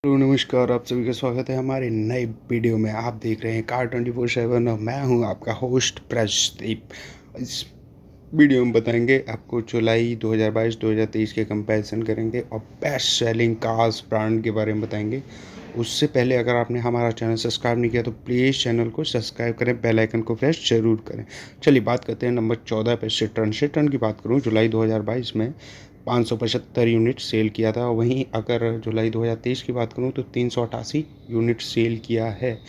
Hello नमस्कार, आप सभी का स्वागत है हमारे नए वीडियो में। आप देख रहे हैं कार 24/7 और मैं हूं आपका होस्ट प्रशदीप। इस वीडियो में बताएंगे आपको जुलाई 2022-2023 के कंपैरिजन करेंगे और बेस्ट सेलिंग कार्स ब्रांड के बारे में बताएंगे। उससे पहले अगर आपने हमारा चैनल सब्सक्राइब नहीं किया तो प्लीज़ चैनल को सब्सक्राइब करें, बेल आइकन को प्रेस जरूर करें। चलिए बात करते हैं नंबर 14 पे सिट्रन की बात करूँ। जुलाई 2022 में 575 यूनिट सेल किया था। वहीं अगर जुलाई 2023 की बात करूं तो 388 यूनिट सेल किया है।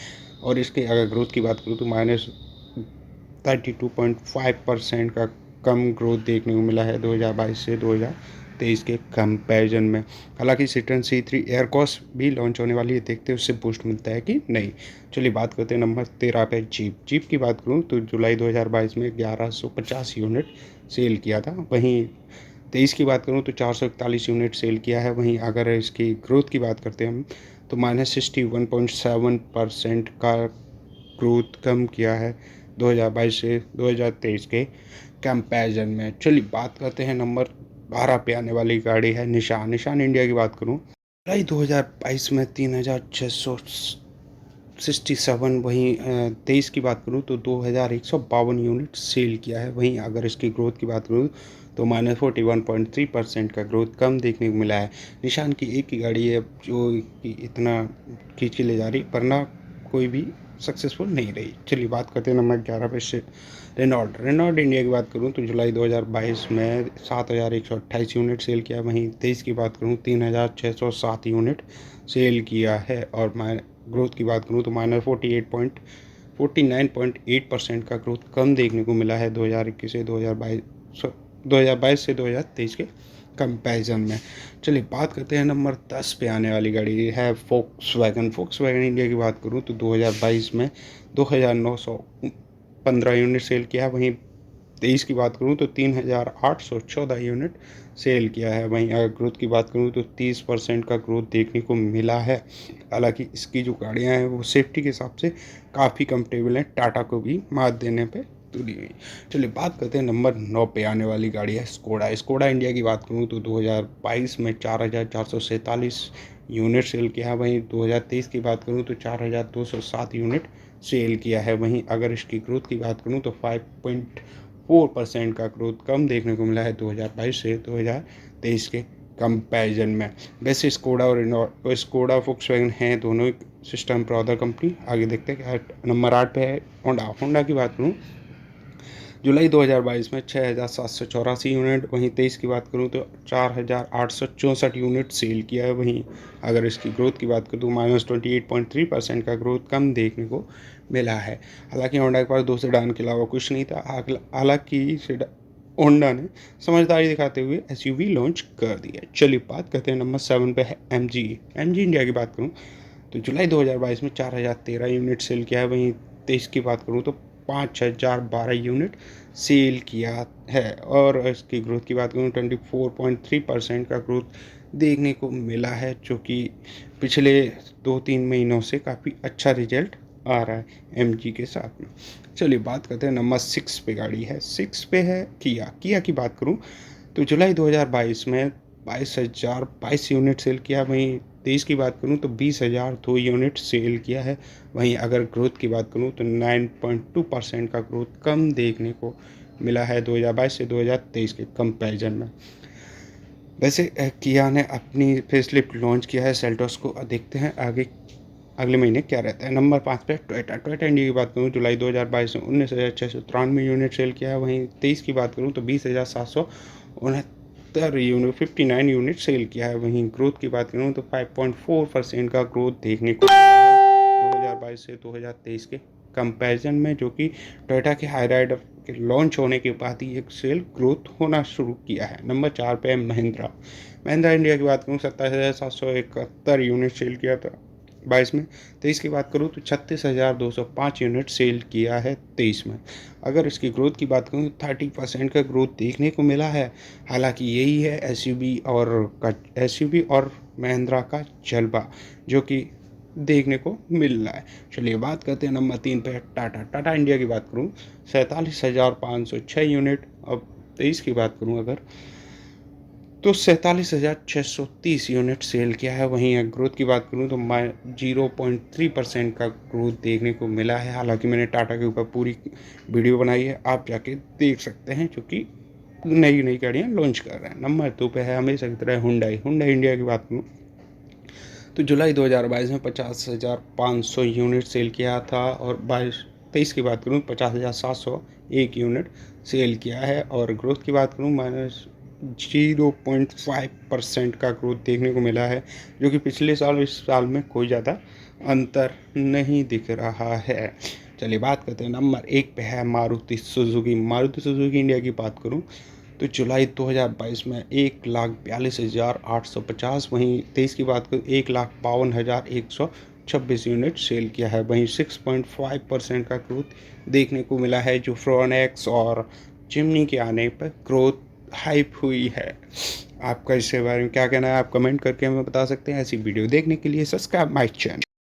और इसके अगर ग्रोथ की बात करूं तो -32.5% का कम ग्रोथ देखने को मिला है 2022 से 2023 के कंपैरिजन में। हालांकि सिट्रन C3 एयरक्रॉस भी लॉन्च होने वाली है, देखते हैं उससे बूस्ट मिलता है कि नहीं। चलिए बात करते हैं नंबर 13 पे जीप की बात करूं तो जुलाई 2022 में 1150 यूनिट सेल किया था। वहीं 23 की बात करूँ तो 441 यूनिट सेल किया है। वहीं अगर इसकी ग्रोथ की बात करते हैं हम तो -61.7% का ग्रोथ कम किया है 2022 से 2023 के कंपैरिजन में। चलिए बात करते हैं नंबर 12 पे आने वाली गाड़ी है निशान इंडिया की बात करूँ जुलाई 2022 में 3667। वहीं 23 की बात करूँ तो 2152 यूनिट सेल किया है। वहीं अगर इसकी ग्रोथ की बात करूँ तो -41.3% का ग्रोथ कम देखने को मिला है। निशान की एक ही गाड़ी है जो कि इतना खींच के ले जा रही, वरना कोई भी सक्सेसफुल नहीं रही। चलिए बात करते हैं नंबर 11 पे से रेनॉल्ड इंडिया की बात करूँ तो जुलाई 2022 में 7128 यूनिट सेल किया। वहीं 23 की बात करूँ 3607 यूनिट सेल किया है। और ग्रोथ की बात करूँ तो -49.8% का ग्रोथ कम देखने को मिला है 2021 से 2022 से 2023 के कंपैरिजन में। चलिए बात करते हैं नंबर 10 पे आने वाली गाड़ी है फोक्सवैगन इंडिया की बात करूँ तो 2022 में 2915 यूनिट सेल किया। वहीं 23 की बात करूँ तो 3814 यूनिट सेल किया है। वहीं अगर ग्रोथ की बात करूँ तो 30% का ग्रोथ देखने को मिला है। हालांकि इसकी जो गाड़ियाँ हैं वो सेफ्टी के हिसाब से काफ़ी कंफर्टेबल हैं, टाटा को भी मात देने पे तुली हुई। चलिए बात करते हैं नंबर 9 पे आने वाली गाड़ी है स्कोडा इंडिया की बात करूँ तो 2022 में 4447 यूनिट सेल किया है। वहीं 2023 की बात करूँ तो 4207 यूनिट सेल किया है। वहीं अगर इसकी ग्रोथ की बात करूँ तो 5.4% का ग्रोथ कम देखने को मिला है 2022 से 2023 के कंपैरिजन में। वैसे स्कोडा फोक्सवैगन हैं दोनों सिस्टम पर अदर कंपनी। आगे देखते हैं क्या नंबर 8 पे है होंडा की बात करूँ जुलाई 2022 में 6784 यूनिट। वहीं 23 की बात करूं तो 4864 यूनिट सेल किया है। वहीं अगर इसकी ग्रोथ की बात करूं तो -28.3% का ग्रोथ कम देखने को मिला है। हालांकि होंडा के पास दो सेडान के अलावा कुछ नहीं था। हालांकि होंडा ने समझदारी दिखाते हुए एसयूवी लॉन्च कर दिया। चलिए बात करते हैं नंबर 7 पे है एमजी इंडिया की बात करूं तो जुलाई 2022 में 4013 यूनिट सेल किया है। वहीं 23 की बात करूँ तो 5012 यूनिट सेल किया है। और इसकी ग्रोथ की बात करूँ 24.3% का ग्रोथ देखने को मिला है, जो कि पिछले 2-3 महीनों से काफ़ी अच्छा रिजल्ट आ रहा है एमजी के साथ में। चलिए बात करते हैं नंबर 6 पे गाड़ी है 6 पे है किया की बात करूँ तो जुलाई 2022 में 22,022 यूनिट सेल किया। वहीं 23 की बात करूं तो 20,002 यूनिट सेल किया है। वहीं अगर ग्रोथ की बात करूं तो 9.2% का ग्रोथ कम देखने को मिला है 2022 से 2023 के कंपैरिजन में। वैसे किया ने अपनी फेसलिफ्ट लॉन्च किया है सेल्टोस को। देखते हैं आगे अगले महीने क्या रहता है। नंबर 5 पे टोयोटा इंडिया की बात करूँ जुलाई 2022 में 19,693 यूनिट सेल किया है। वहीं 23 की बात करूँ तो 20,769 यूनिट 59 यूनिट सेल किया है। वहीं ग्रोथ की बात करूँ तो 5.4% का ग्रोथ देखने को मिला है 2022 से 2023 के कंपैरिजन में, जो कि टोयोटा के हाईराइडर के लॉन्च होने के बाद ही एक सेल ग्रोथ होना शुरू किया है। नंबर 4 पे है महिंद्रा इंडिया की बात करूँ 27,771 यूनिट सेल किया था 22 में। 23 की बात करूँ तो 36,205 यूनिट सेल किया है 23 में। अगर इसकी ग्रोथ की बात करूँ तो 30% का ग्रोथ देखने को मिला है। हालांकि यही है एसयूवी और महिंद्रा का जलवा जो कि देखने को मिल रहा है। चलिए बात करते हैं नंबर 3 पे टाटा इंडिया की बात करूँ 47,506 यूनिट। अब 23 की बात करूँ अगर तो 47,630 यूनिट सेल किया है। वहीं ग्रोथ की बात करूँ तो 0.3% का ग्रोथ देखने को मिला है। हालांकि मैंने टाटा के ऊपर पूरी वीडियो बनाई है, आप जाके देख सकते हैं, जो कि नई नई गाड़ियाँ लॉन्च कर रहे हैं। नंबर 2 पे है हमेशा की तरह हुंडई। हुंडई इंडिया की बात करूँ तो जुलाई 2022 में 50,500 यूनिट सेल किया था, और 22-23 की बात करूँ 50,701 यूनिट सेल किया है। और ग्रोथ की बात करूँ -0.5% का ग्रोथ देखने को मिला है, जो कि पिछले साल इस साल में कोई ज़्यादा अंतर नहीं दिख रहा है। चलिए बात करते हैं। नंबर 1 पे है Maruti Suzuki. Maruti Suzuki India की बात करूँ तो जुलाई 2022 में 1,42,850, वहीं 23 की बात करूँ 1,52,126 यूनिट सेल किया है। वहीं 6.5% का ग्रोथ देखने को मिला है, जो फ्रोनेक्स और चिमनी के आने पर ग्रोथ हाइप हुई है। आपका इसके बारे में क्या कहना है, आप कमेंट करके हमें बता सकते हैं। ऐसी वीडियो देखने के लिए सब्सक्राइब माय चैनल।